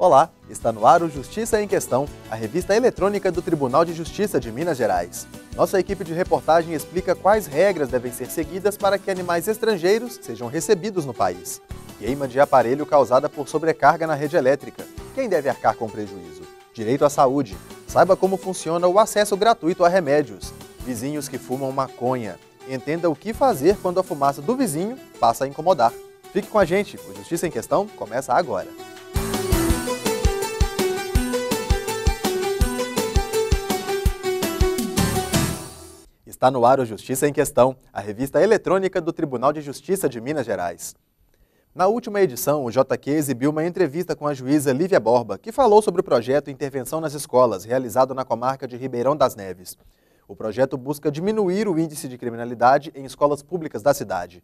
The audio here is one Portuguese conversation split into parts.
Olá, está no ar o Justiça em Questão, a revista eletrônica do Tribunal de Justiça de Minas Gerais. Nossa equipe de reportagem explica quais regras devem ser seguidas para que animais estrangeiros sejam recebidos no país. Queima de aparelho causada por sobrecarga na rede elétrica. Quem deve arcar com prejuízo? Direito à saúde. Saiba como funciona o acesso gratuito a remédios. Vizinhos que fumam maconha. Entenda o que fazer quando a fumaça do vizinho passa a incomodar. Fique com a gente, o Justiça em Questão começa agora. Está no ar o Justiça em Questão, a revista eletrônica do Tribunal de Justiça de Minas Gerais. Na última edição, o JQ exibiu uma entrevista com a juíza Lívia Borba, que falou sobre o projeto Intervenção nas Escolas, realizado na comarca de Ribeirão das Neves. O projeto busca diminuir o índice de criminalidade em escolas públicas da cidade.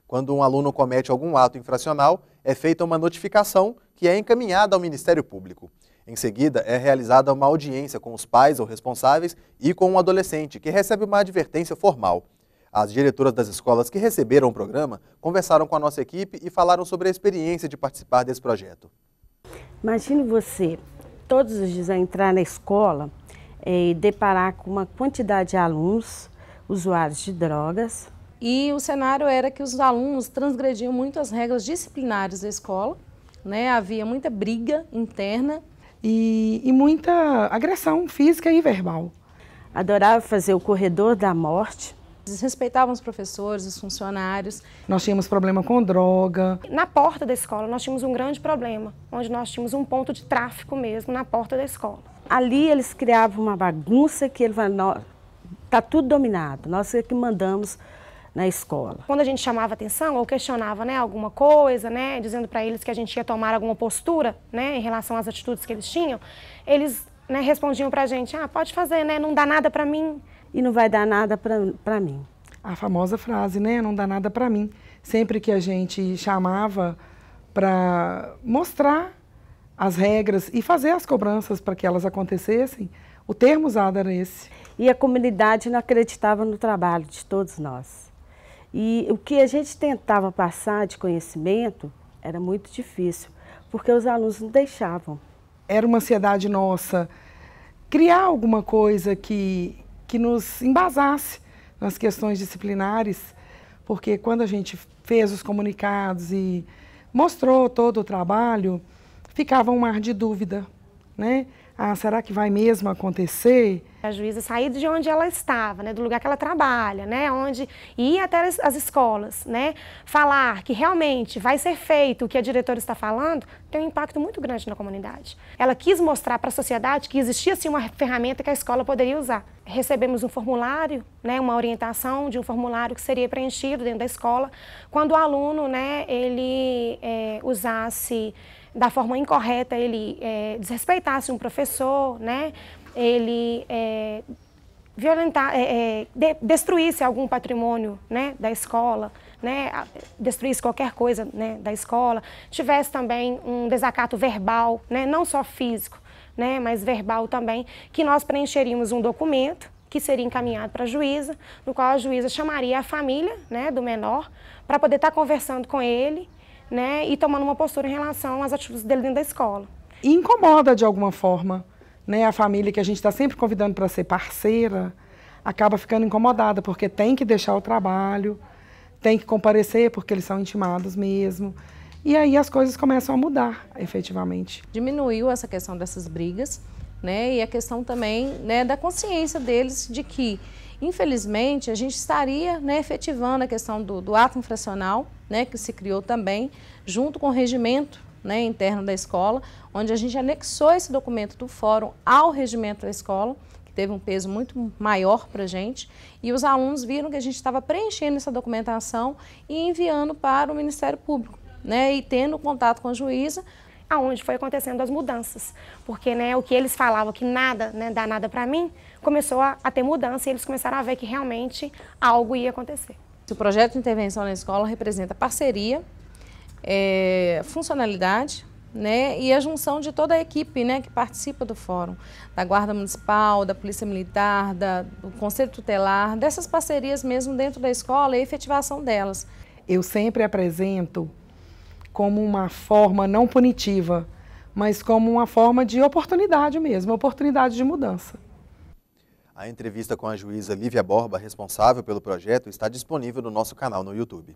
Quando um aluno comete algum ato infracional, é feita uma notificação que é encaminhada ao Ministério Público. Em seguida, é realizada uma audiência com os pais ou responsáveis e com um adolescente, que recebe uma advertência formal. As diretoras das escolas que receberam o programa conversaram com a nossa equipe e falaram sobre a experiência de participar desse projeto. Imagine você, todos os dias, entrar na escola e deparar com uma quantidade de alunos, usuários de drogas. E o cenário era que os alunos transgrediam muito as regras disciplinares da escola, né? Havia muita briga interna. E muita agressão física e verbal. Adorava fazer o corredor da morte. Desrespeitavam os professores, os funcionários. Nós tínhamos problema com droga. Na porta da escola nós tínhamos um grande problema, onde nós tínhamos um ponto de tráfico mesmo na porta da escola. Ali eles criavam uma bagunça que ele falava, está tudo dominado, nós é que mandamos na escola. Quando a gente chamava atenção ou questionava, né, alguma coisa, né, dizendo para eles que a gente ia tomar alguma postura, né, em relação às atitudes que eles tinham, eles, né, respondiam para a gente, pode fazer, né, não dá nada para mim. E não vai dar nada para mim. A famosa frase, né, não dá nada para mim. Sempre que a gente chamava para mostrar as regras e fazer as cobranças para que elas acontecessem, o termo usado era esse. E a comunidade não acreditava no trabalho de todos nós. E o que a gente tentava passar de conhecimento era muito difícil, porque os alunos não deixavam. Era uma ansiedade nossa criar alguma coisa que nos embasasse nas questões disciplinares, porque quando a gente fez os comunicados e mostrou todo o trabalho, ficava um mar de dúvida, né? Será que vai mesmo acontecer? A juíza sair de onde ela estava, né, do lugar que ela trabalha, né, onde ir até as escolas, né, falar que realmente vai ser feito o que a diretora está falando, tem um impacto muito grande na comunidade. Ela quis mostrar para a sociedade que existia sim uma ferramenta que a escola poderia usar. Recebemos um formulário, né, uma orientação de um formulário que seria preenchido dentro da escola, quando o aluno, né, ele usasse da forma incorreta, ele desrespeitasse um professor, né, ele destruísse algum patrimônio, né, da escola, né, destruísse qualquer coisa, né, da escola, tivesse também um desacato verbal, né, não só físico, né, mas verbal também, que nós preencheríamos um documento que seria encaminhado para a juíza, no qual a juíza chamaria a família, né, do menor para poder estar conversando com ele, né, e tomando uma postura em relação às atitudes dele dentro da escola. E incomoda de alguma forma, né, a família que a gente está sempre convidando para ser parceira, acaba ficando incomodada, porque tem que deixar o trabalho, tem que comparecer, porque eles são intimados mesmo. E aí as coisas começam a mudar, efetivamente. Diminuiu essa questão dessas brigas, né, e a questão também, né, da consciência deles de que, infelizmente, a gente estaria, né, efetivando a questão do ato infracional, né, que se criou também, junto com o regimento, né, interno da escola, onde a gente anexou esse documento do fórum ao regimento da escola, que teve um peso muito maior para a gente, e os alunos viram que a gente estava preenchendo essa documentação e enviando para o Ministério Público, né, e tendo contato com a juíza, aonde foi acontecendo as mudanças, porque, né, o que eles falavam que nada, né, dá nada para mim, começou a ter mudança e eles começaram a ver que realmente algo ia acontecer. O projeto de intervenção na escola representa parceria, funcionalidade, né, e a junção de toda a equipe, né, que participa do fórum, da Guarda Municipal, da Polícia Militar, do Conselho Tutelar, dessas parcerias mesmo dentro da escola e a efetivação delas. Eu sempre apresento como uma forma não punitiva, mas como uma forma de oportunidade mesmo, oportunidade de mudança. A entrevista com a juíza Lívia Borba, responsável pelo projeto, está disponível no nosso canal no YouTube.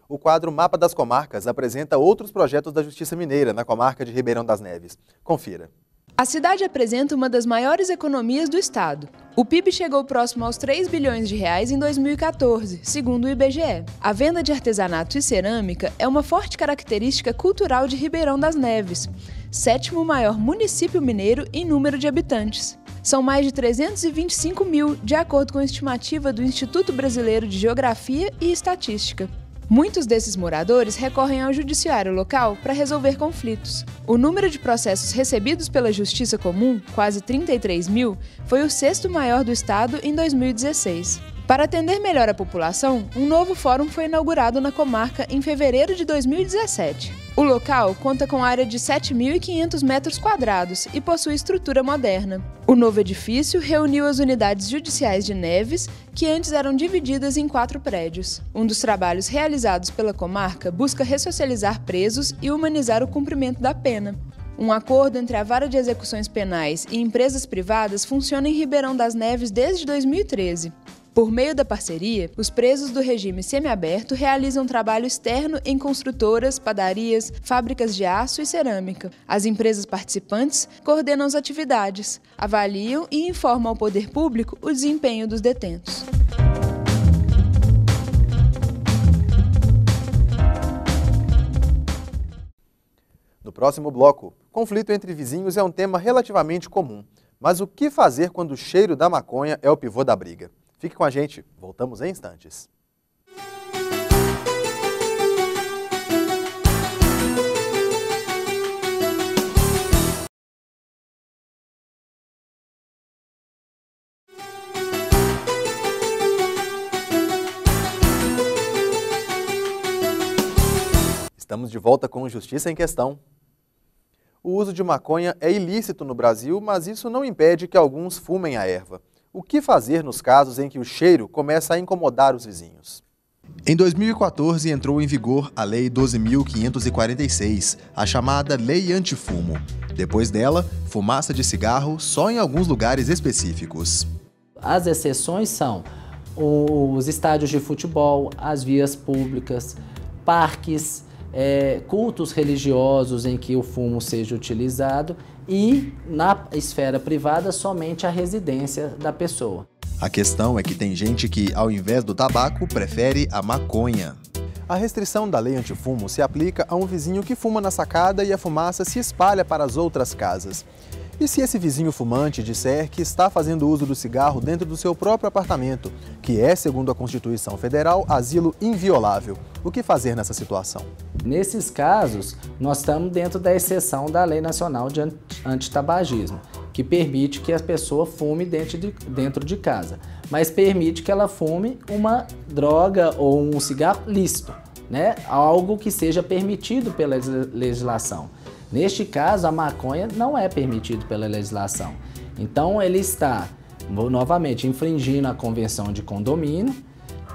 O quadro Mapa das Comarcas apresenta outros projetos da Justiça Mineira na comarca de Ribeirão das Neves. Confira. A cidade apresenta uma das maiores economias do estado. O PIB chegou próximo aos 3 bilhões de reais em 2014, segundo o IBGE. A venda de artesanato e cerâmica é uma forte característica cultural de Ribeirão das Neves, 7º maior município mineiro em número de habitantes. São mais de 325 mil, de acordo com a estimativa do Instituto Brasileiro de Geografia e Estatística. Muitos desses moradores recorrem ao judiciário local para resolver conflitos. O número de processos recebidos pela Justiça Comum, quase 33 mil, foi o 6º maior do estado em 2016. Para atender melhor a população, um novo fórum foi inaugurado na comarca em fevereiro de 2017. O local conta com área de 7.500 metros quadrados e possui estrutura moderna. O novo edifício reuniu as unidades judiciais de Neves, que antes eram divididas em 4 prédios. Um dos trabalhos realizados pela comarca busca ressocializar presos e humanizar o cumprimento da pena. Um acordo entre a Vara de Execuções Penais e empresas privadas funciona em Ribeirão das Neves desde 2013. Por meio da parceria, os presos do regime semiaberto realizam trabalho externo em construtoras, padarias, fábricas de aço e cerâmica. As empresas participantes coordenam as atividades, avaliam e informam ao poder público o desempenho dos detentos. No próximo bloco, conflito entre vizinhos é um tema relativamente comum. Mas o que fazer quando o cheiro da maconha é o pivô da briga? Fique com a gente, voltamos em instantes. Estamos de volta com Justiça em Questão. O uso de maconha é ilícito no Brasil, mas isso não impede que alguns fumem a erva. O que fazer nos casos em que o cheiro começa a incomodar os vizinhos? Em 2014 entrou em vigor a Lei 12.546, a chamada Lei Antifumo. Depois dela, fumaça de cigarro só em alguns lugares específicos. As exceções são os estádios de futebol, as vias públicas, parques, cultos religiosos em que o fumo seja utilizado e, na esfera privada, somente a residência da pessoa. A questão é que tem gente que, ao invés do tabaco, prefere a maconha. A restrição da lei antifumo se aplica a um vizinho que fuma na sacada e a fumaça se espalha para as outras casas. E se esse vizinho fumante disser que está fazendo uso do cigarro dentro do seu próprio apartamento, que é, segundo a Constituição Federal, asilo inviolável? O que fazer nessa situação? Nesses casos, nós estamos dentro da exceção da Lei Nacional de Antitabagismo, que permite que a pessoa fume dentro de casa, mas permite que ela fume uma droga ou um cigarro lícito, né? Algo que seja permitido pela legislação. Neste caso, a maconha não é permitido pela legislação. Então, ele está, novamente, infringindo a Convenção de Condomínio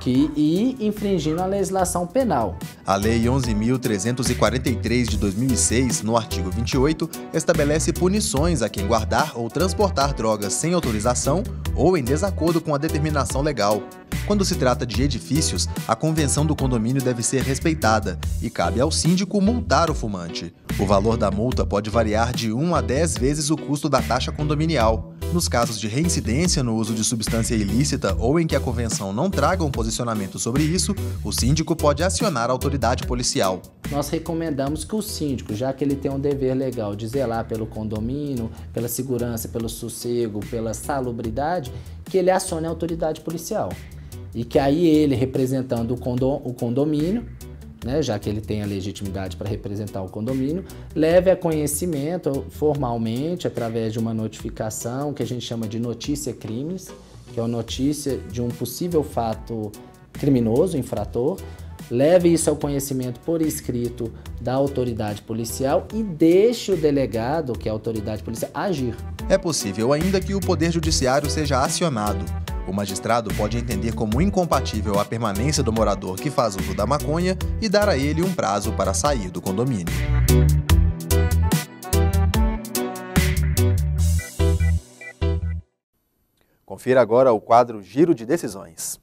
e infringindo a legislação penal. A Lei 11.343 de 2006, no artigo 28, estabelece punições a quem guardar ou transportar drogas sem autorização ou em desacordo com a determinação legal. Quando se trata de edifícios, a convenção do condomínio deve ser respeitada e cabe ao síndico multar o fumante. O valor da multa pode variar de 1 a 10 vezes o custo da taxa condominial. Nos casos de reincidência no uso de substância ilícita ou em que a convenção não traga um posicionamento sobre isso, o síndico pode acionar a autoridade policial. Nós recomendamos que o síndico, já que ele tem um dever legal de zelar pelo condomínio, pela segurança, pelo sossego, pela salubridade, que ele acione a autoridade policial. E que aí ele, representando o condomínio, né, já que ele tem a legitimidade para representar o condomínio, leve a conhecimento formalmente, através de uma notificação que a gente chama de notícia crimes, que é a notícia de um possível fato criminoso, infrator, leve isso ao conhecimento por escrito da autoridade policial e deixe o delegado, que é a autoridade policial, agir. É possível ainda que o Poder Judiciário seja acionado. O magistrado pode entender como incompatível a permanência do morador que faz uso da maconha e dar a ele um prazo para sair do condomínio. Confira agora o quadro Giro de Decisões.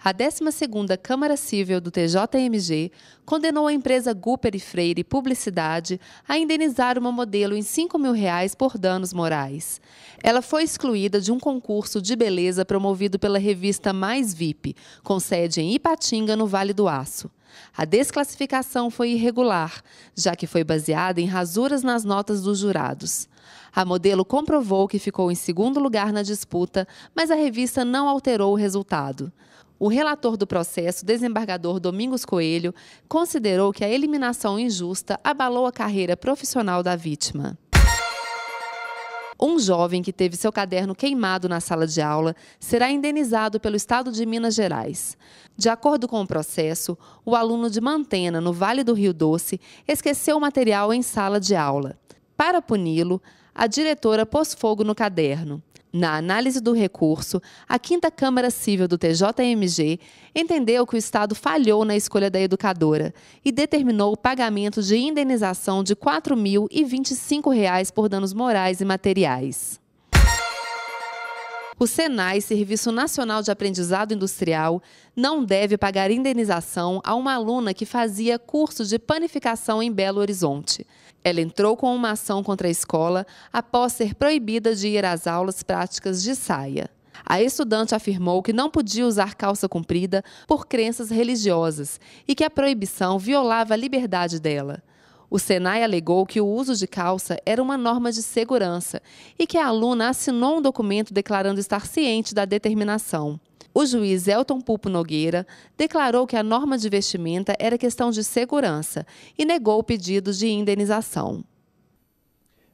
A 12ª Câmara Cível do TJMG condenou a empresa Gupper e Freire Publicidade a indenizar uma modelo em R$ 5.000 por danos morais. Ela foi excluída de um concurso de beleza promovido pela revista Mais VIP, com sede em Ipatinga, no Vale do Aço. A desclassificação foi irregular, já que foi baseada em rasuras nas notas dos jurados. A modelo comprovou que ficou em segundo lugar na disputa, mas a revista não alterou o resultado. O relator do processo, desembargador Domingos Coelho, considerou que a eliminação injusta abalou a carreira profissional da vítima. Um jovem que teve seu caderno queimado na sala de aula será indenizado pelo Estado de Minas Gerais. De acordo com o processo, o aluno de Mantena, no Vale do Rio Doce, esqueceu o material em sala de aula. Para puni-lo, a diretora pôs fogo no caderno. Na análise do recurso, a 5ª Câmara Cível do TJMG entendeu que o Estado falhou na escolha da educadora e determinou o pagamento de indenização de R$ 4.025 por danos morais e materiais. O SENAI, Serviço Nacional de Aprendizado Industrial, não deve pagar indenização a uma aluna que fazia curso de panificação em Belo Horizonte. Ela entrou com uma ação contra a escola após ser proibida de ir às aulas práticas de saia. A estudante afirmou que não podia usar calça comprida por crenças religiosas e que a proibição violava a liberdade dela. O SENAI alegou que o uso de calça era uma norma de segurança e que a aluna assinou um documento declarando estar ciente da determinação. O juiz Elton Pulpo Nogueira declarou que a norma de vestimenta era questão de segurança e negou o pedido de indenização.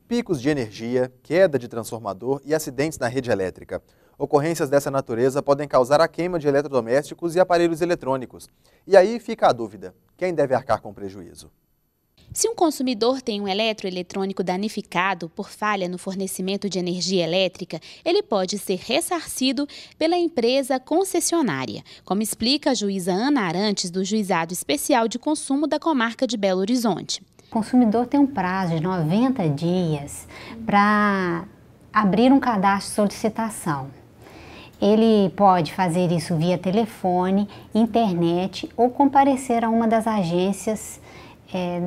Picos de energia, queda de transformador e acidentes na rede elétrica. Ocorrências dessa natureza podem causar a queima de eletrodomésticos e aparelhos eletrônicos. E aí fica a dúvida: quem deve arcar com o prejuízo? Se um consumidor tem um eletroeletrônico danificado por falha no fornecimento de energia elétrica, ele pode ser ressarcido pela empresa concessionária, como explica a juíza Ana Arantes, do Juizado Especial de Consumo da Comarca de Belo Horizonte. O consumidor tem um prazo de 90 dias para abrir um cadastro de solicitação. Ele pode fazer isso via telefone, internet ou comparecer a uma das agências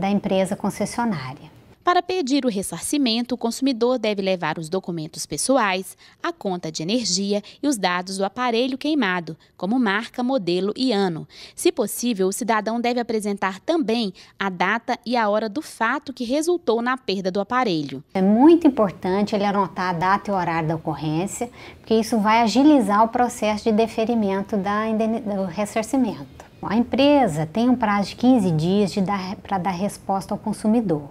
da empresa concessionária. Para pedir o ressarcimento, o consumidor deve levar os documentos pessoais, a conta de energia e os dados do aparelho queimado, como marca, modelo e ano. Se possível, o cidadão deve apresentar também a data e a hora do fato que resultou na perda do aparelho. É muito importante ele anotar a data e o horário da ocorrência, porque isso vai agilizar o processo de deferimento do ressarcimento. A empresa tem um prazo de 15 dias para dar resposta ao consumidor.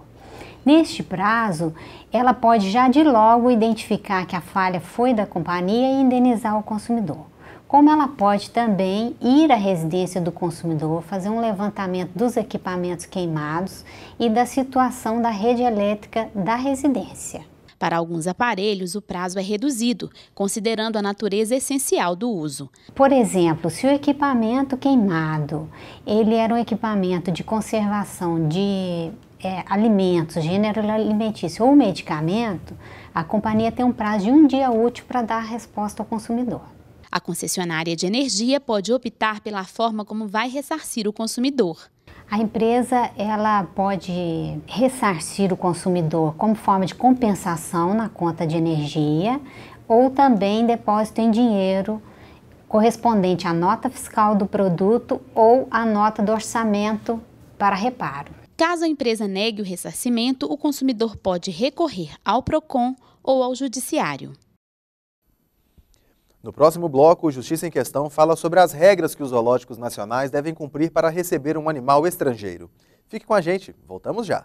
Neste prazo, ela pode já de logo identificar que a falha foi da companhia e indenizar o consumidor. Como ela pode também ir à residência do consumidor, fazer um levantamento dos equipamentos queimados e da situação da rede elétrica da residência. Para alguns aparelhos, o prazo é reduzido, considerando a natureza essencial do uso. Por exemplo, se o equipamento queimado ele era um equipamento de conservação de alimentos, gênero alimentício ou medicamento, a companhia tem um prazo de 1 dia útil para dar a resposta ao consumidor. A concessionária de energia pode optar pela forma como vai ressarcir o consumidor. A empresa ela pode ressarcir o consumidor como forma de compensação na conta de energia ou também depósito em dinheiro correspondente à nota fiscal do produto ou à nota do orçamento para reparo. Caso a empresa negue o ressarcimento, o consumidor pode recorrer ao PROCON ou ao Judiciário. No próximo bloco, o Justiça em Questão fala sobre as regras que os zoológicos nacionais devem cumprir para receber um animal estrangeiro. Fique com a gente, voltamos já.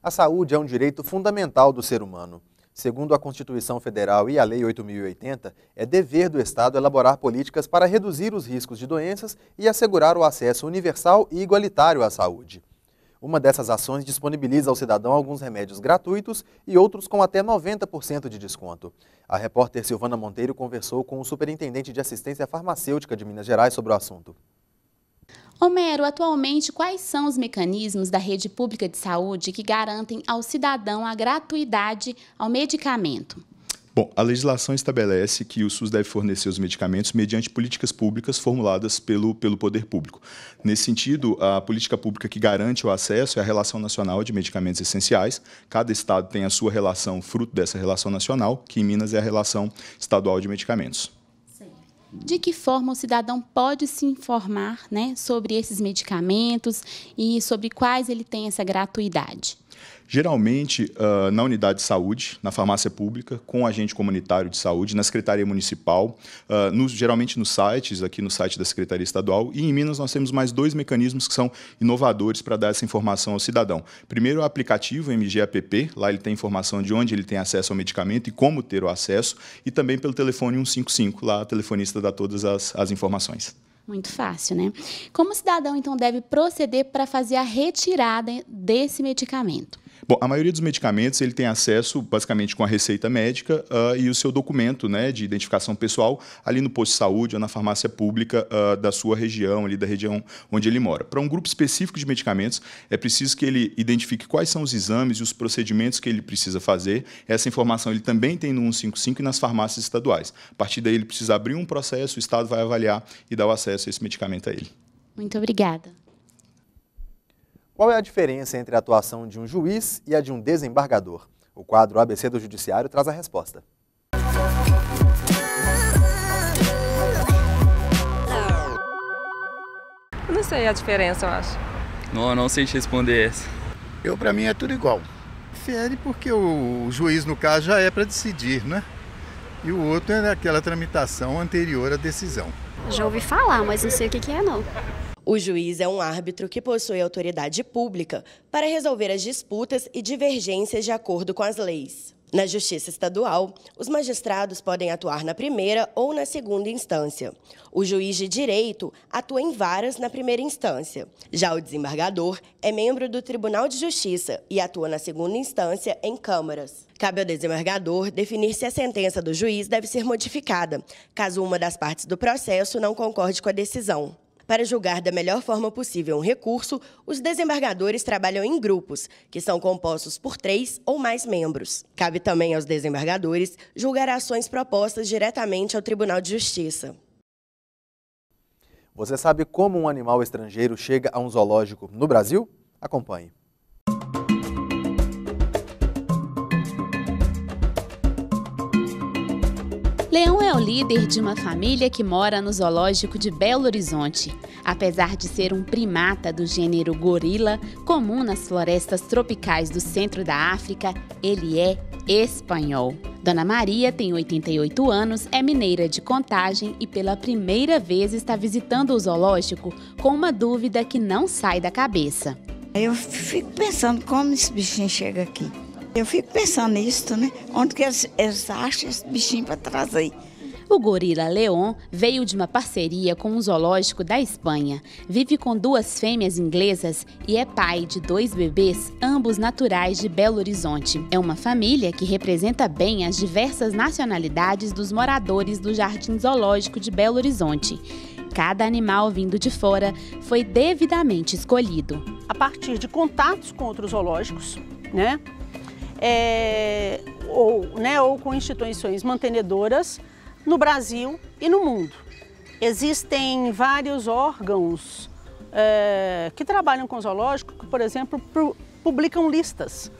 A saúde é um direito fundamental do ser humano. Segundo a Constituição Federal e a Lei 8.080, é dever do Estado elaborar políticas para reduzir os riscos de doenças e assegurar o acesso universal e igualitário à saúde. Uma dessas ações disponibiliza ao cidadão alguns remédios gratuitos e outros com até 90% de desconto. A repórter Silvana Monteiro conversou com o superintendente de assistência farmacêutica de Minas Gerais sobre o assunto. Homero, atualmente, quais são os mecanismos da rede pública de saúde que garantem ao cidadão a gratuidade ao medicamento? Bom, a legislação estabelece que o SUS deve fornecer os medicamentos mediante políticas públicas formuladas pelo poder público. Nesse sentido, a política pública que garante o acesso é a Relação Nacional de Medicamentos Essenciais. Cada estado tem a sua relação, fruto dessa relação nacional, que em Minas é a Relação Estadual de Medicamentos. De que forma o cidadão pode se informar, né, sobre esses medicamentos e sobre quais ele tem essa gratuidade? Geralmente, na unidade de saúde, na farmácia pública, com o agente comunitário de saúde, na Secretaria Municipal, geralmente nos sites, aqui no site da Secretaria Estadual, e em Minas nós temos mais 2 mecanismos que são inovadores para dar essa informação ao cidadão. Primeiro, o aplicativo MG-app, lá ele tem informação de onde ele tem acesso ao medicamento e como ter o acesso, e também pelo telefone 155, lá a telefonista dá todas as informações. Muito fácil, né? Como o cidadão, então, deve proceder para fazer a retirada desse medicamento? Bom, a maioria dos medicamentos ele tem acesso basicamente com a receita médica e o seu documento, né, de identificação pessoal ali no posto de saúde ou na farmácia pública da sua região, ali da região onde ele mora. Para um grupo específico de medicamentos, é preciso que ele identifique quais são os exames e os procedimentos que ele precisa fazer. Essa informação ele também tem no 155 e nas farmácias estaduais. A partir daí ele precisa abrir um processo, o Estado vai avaliar e dar o acesso a esse medicamento a ele. Muito obrigada. Qual é a diferença entre a atuação de um juiz e a de um desembargador? O quadro ABC do Judiciário traz a resposta. Eu não sei a diferença, eu acho. Não sei te responder essa. Para mim é tudo igual. Difere porque o juiz, no caso, já é para decidir, né? E o outro é aquela tramitação anterior à decisão. Já ouvi falar, mas não sei o que é, não. O juiz é um árbitro que possui autoridade pública para resolver as disputas e divergências de acordo com as leis. Na Justiça Estadual, os magistrados podem atuar na primeira ou na segunda instância. O juiz de direito atua em varas na primeira instância. Já o desembargador é membro do Tribunal de Justiça e atua na segunda instância em câmaras. Cabe ao desembargador definir se a sentença do juiz deve ser modificada, caso uma das partes do processo não concorde com a decisão. Para julgar da melhor forma possível um recurso, os desembargadores trabalham em grupos, que são compostos por 3 ou mais membros. Cabe também aos desembargadores julgar ações propostas diretamente ao Tribunal de Justiça. Você sabe como um animal estrangeiro chega a um zoológico no Brasil? Acompanhe. Leão é o líder de uma família que mora no zoológico de Belo Horizonte. Apesar de ser um primata do gênero gorila, comum nas florestas tropicais do centro da África, ele é espanhol. Dona Maria tem 88 anos, é mineira de Contagem e pela primeira vez está visitando o zoológico com uma dúvida que não sai da cabeça. Eu fico pensando como esse bichinho chega aqui. Eu fico pensando nisso, né? Onde que eles acham esse bichinho para trazer? O gorila Leon veio de uma parceria com um zoológico da Espanha. Vive com 2 fêmeas inglesas e é pai de 2 bebês, ambos naturais de Belo Horizonte. É uma família que representa bem as diversas nacionalidades dos moradores do Jardim Zoológico de Belo Horizonte. Cada animal vindo de fora foi devidamente escolhido. A partir de contatos com outros zoológicos, ou com instituições mantenedoras no Brasil e no mundo. Existem vários órgãos que trabalham com zoológico, que, por exemplo, publicam listas.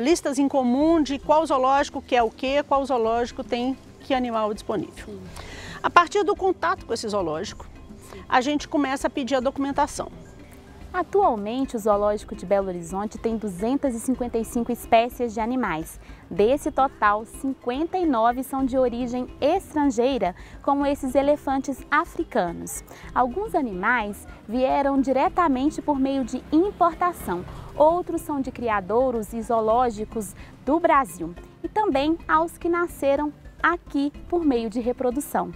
Listas em comum de qual zoológico quer o quê, qual zoológico tem que animal disponível. Sim. A partir do contato com esse zoológico, a gente começa a pedir a documentação. Atualmente, o Zoológico de Belo Horizonte tem 255 espécies de animais. Desse total, 59 são de origem estrangeira, como esses elefantes africanos. Alguns animais vieram diretamente por meio de importação, outros são de criadouros e zoológicos do Brasil. e também aos que nasceram aqui por meio de reprodução.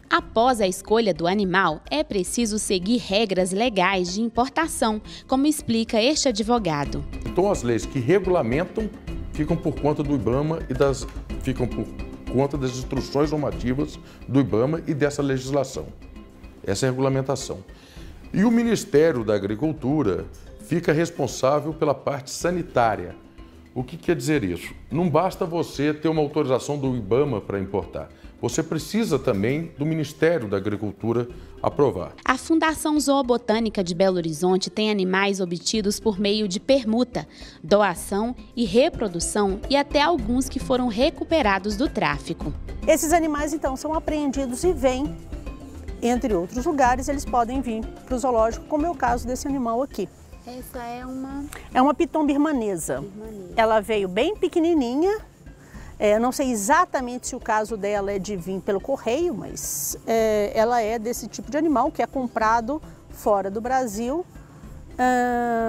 Após a escolha do animal, é preciso seguir regras legais de importação, como explica este advogado. Então as leis que regulamentam ficam por conta do IBAMA e ficam por conta das instruções normativas do IBAMA e dessa legislação. Essa é a regulamentação. E o Ministério da Agricultura fica responsável pela parte sanitária. O que quer dizer isso? Não basta você ter uma autorização do IBAMA para importar. Você precisa também do Ministério da Agricultura aprovar. A Fundação Zoobotânica de Belo Horizonte tem animais obtidos por meio de permuta, doação e reprodução e até alguns que foram recuperados do tráfico. Esses animais, então, são apreendidos e vêm, entre outros lugares, eles podem vir para o zoológico, como é o caso desse animal aqui. Essa é uma... É uma piton birmanesa. Ela veio bem pequenininha. Não sei exatamente se o caso dela é de vir pelo correio, mas ela é desse tipo de animal que é comprado fora do Brasil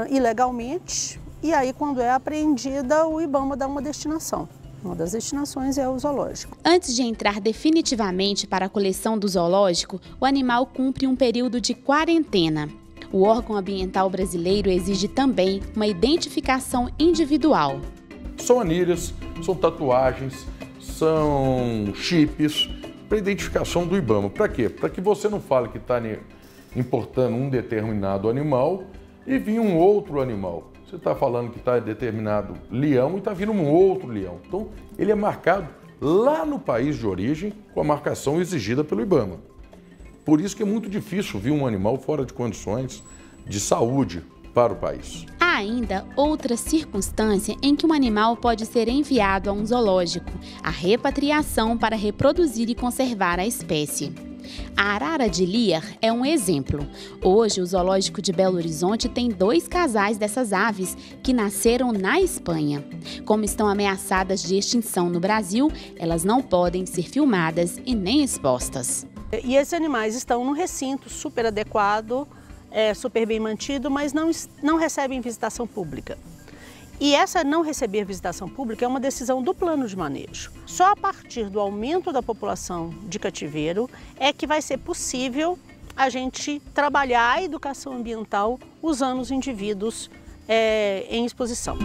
ilegalmente. E aí, quando é apreendida, o IBAMA dá uma destinação. Uma das destinações é o zoológico. Antes de entrar definitivamente para a coleção do zoológico, o animal cumpre um período de quarentena. O órgão ambiental brasileiro exige também uma identificação individual. São anilhas, são tatuagens, são chips para identificação do IBAMA. Para quê? Para que você não fale que está importando um determinado animal e vir um outro animal. Você está falando que está determinado leão e está vindo um outro leão. Então, ele é marcado lá no país de origem com a marcação exigida pelo IBAMA. Por isso que é muito difícil vir um animal fora de condições de saúde para o país. Há ainda outra circunstância em que um animal pode ser enviado a um zoológico, a repatriação para reproduzir e conservar a espécie. A arara de Lear é um exemplo. Hoje, o Zoológico de Belo Horizonte tem 2 casais dessas aves que nasceram na Espanha. Como estão ameaçadas de extinção no Brasil, elas não podem ser filmadas e nem expostas. E esses animais estão num recinto super adequado, super bem mantido, mas não recebem visitação pública. E essa não receber visitação pública é uma decisão do plano de manejo. Só a partir do aumento da população de cativeiro é que vai ser possível a gente trabalhar a educação ambiental usando os indivíduos em exposição.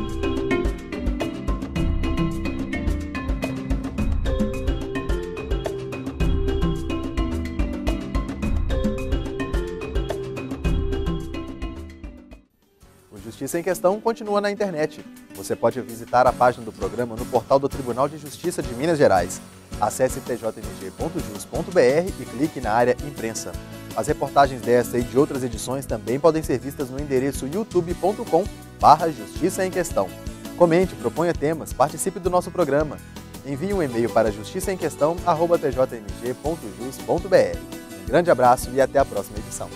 Justiça em Questão continua na internet. Você pode visitar a página do programa no portal do Tribunal de Justiça de Minas Gerais. Acesse tjmg.jus.br e clique na área Imprensa. As reportagens dessa e de outras edições também podem ser vistas no endereço youtube.com/Justiça em Questão. Comente, proponha temas, participe do nosso programa. Envie um e-mail para justiçaemquestão@tjmg.jus.br. Um grande abraço e até a próxima edição.